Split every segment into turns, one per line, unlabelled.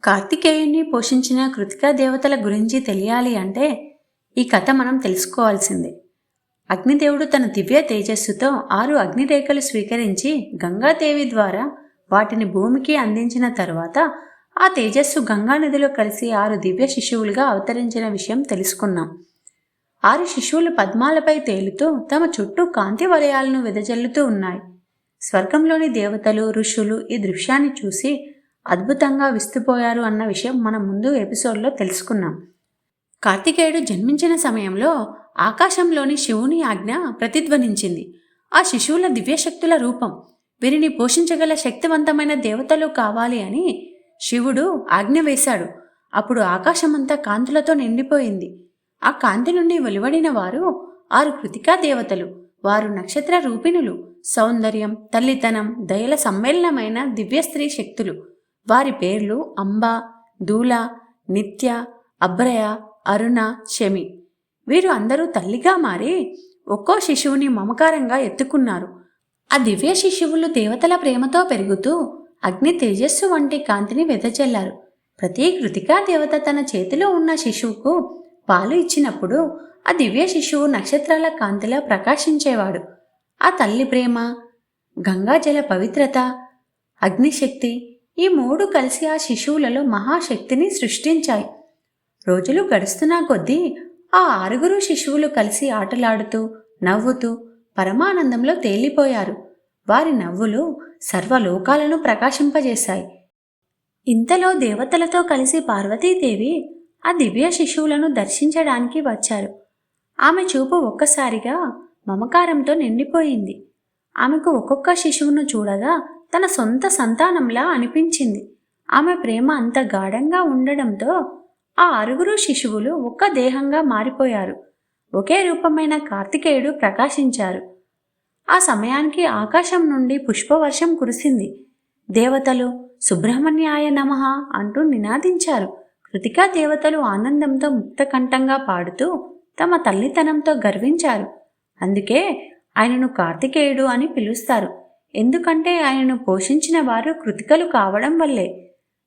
కార్తికేయుని పోషించిన కృతికా దేవతల గురించి తెలియాలి అంటే ఈ కథ మనం తెలుసుకోవాల్సిందే. అగ్నిదేవుడు తన దివ్య తేజస్సుతో 6 అగ్నిరేఖలు స్వీకరించి గంగాదేవి ద్వారా వాటిని భూమికి అందించిన తరువాత ఆ తేజస్సు గంగానదిలో కలిసి 6 దివ్య శిశువులుగా అవతరించిన విషయం తెలుసుకున్నాం. 6 శిశువులు పద్మాలపై తేలుతూ తమ చుట్టూ కాంతి వలయాలను వెదజల్లుతూ ఉన్నాయి. స్వర్గంలోని దేవతలు, ఋషులు ఈ దృశ్యాన్ని చూసి అద్భుతంగా విస్తుపోయారు అన్న విషయం మనం ముందు ఎపిసోడ్లో తెలుసుకున్నాం. కార్తికేయుడు జన్మించిన సమయంలో ఆకాశంలోని శివుని ఆజ్ఞ ప్రతిధ్వనించింది. ఆ శిశువుల దివ్యశక్తుల రూపం, వీరిని పోషించగల శక్తివంతమైన దేవతలు కావాలి అని శివుడు ఆజ్ఞ వేశాడు. అప్పుడు ఆకాశమంతా కాంతులతో నిండిపోయింది. ఆ కాంతి నుండి వెలువడిన వారు 6 కృతికా దేవతలు. వారు నక్షత్ర రూపిణులు, సౌందర్యం, తల్లితనం, దయల సమ్మేళనమైన దివ్య స్త్రీ శక్తులు. వారి పేర్లు అంబ, దూల, నిత్య, అభ్రయ, అరుణ, శమి. వీరు అందరూ తల్లిగా మారి ఒక్కో శిశువుని మమకారంగా ఎత్తుకున్నారు. ఆ దివ్య శిశువులు దేవతల ప్రేమతో పెరుగుతూ అగ్ని తేజస్సు వంటి కాంతిని వెదజల్లారు. ప్రతి కృతికా దేవత తన చేతిలో ఉన్న శిశువుకు పాలు ఇచ్చినప్పుడు ఆ దివ్య శిశువు నక్షత్రాల కాంతిలా ప్రకాశించేవాడు. ఆ తల్లి ప్రేమ, గంగాజల పవిత్రత, అగ్నిశక్తి ఈ 3 కలిసి ఆ శిశువులలో మహాశక్తిని సృష్టించాయి. రోజులు గడుస్తున్నా కొద్దీ ఆ 6 శిశువులు కలిసి ఆటలాడుతూ నవ్వుతూ పరమానందంలో తేలిపోయారు. వారి నవ్వులు సర్వలోకాలను ప్రకాశింపజేశాయి. ఇంతలో దేవతలతో కలిసి పార్వతీదేవి ఆ దివ్య శిశువులను దర్శించడానికి వచ్చారు. ఆమె చూపు ఒక్కసారిగా మమకారంతో నిండిపోయింది. ఆమెకు ఒక్కొక్క శిశువును చూడగా తన సొంత సంతానంలా అనిపించింది. ఆమె ప్రేమ అంత గాఢంగా ఉండడంతో ఆ 6 శిశువులు ఒక్క దేహంగా మారిపోయారు. ఒకే రూపమైన కార్తికేయుడు ప్రకాశించారు. ఆ సమయానికి ఆకాశం నుండి పుష్పవర్షం కురిసింది. దేవతలు సుబ్రహ్మణ్యాయ నమః అంటూ నినాదించారు. కృతికా దేవతలు ఆనందంతో ముక్తకంఠంగా పాడుతూ తమ తల్లితనంతో గర్వించారు. అందుకే ఆయనను కార్తికేయుడు అని పిలుస్తారు. ఎందుకంటే ఆయనను పోషించిన వారు కృతికలు కావడం వల్లే.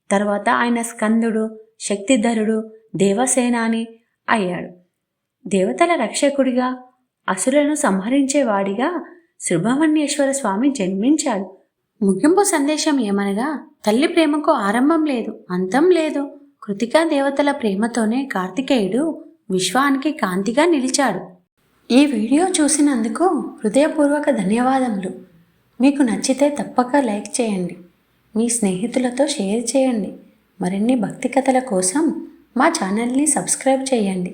తర్వాత ఆయన స్కందుడు, శక్తిధరుడు, దేవసేనాని అయ్యాడు. దేవతల రక్షకుడిగా, అసురులను సంహరించేవాడిగా సుబ్రహ్మణ్యేశ్వర స్వామి జన్మించాడు. ముగింపు సందేశం ఏమనగా, తల్లి ప్రేమకు ఆరంభం లేదు, అంతం లేదు. కృతికా దేవతల ప్రేమతోనే కార్తికేయుడు విశ్వానికి కాంతిగా నిలిచాడు. ఈ వీడియో చూసినందుకు హృదయపూర్వక ధన్యవాదములు. మీకు నచ్చితే తప్పక లైక్ చేయండి, మీ స్నేహితులతో షేర్ చేయండి. మరిన్ని భక్తి కథల కోసం మా ఛానల్ని సబ్స్క్రైబ్ చేయండి.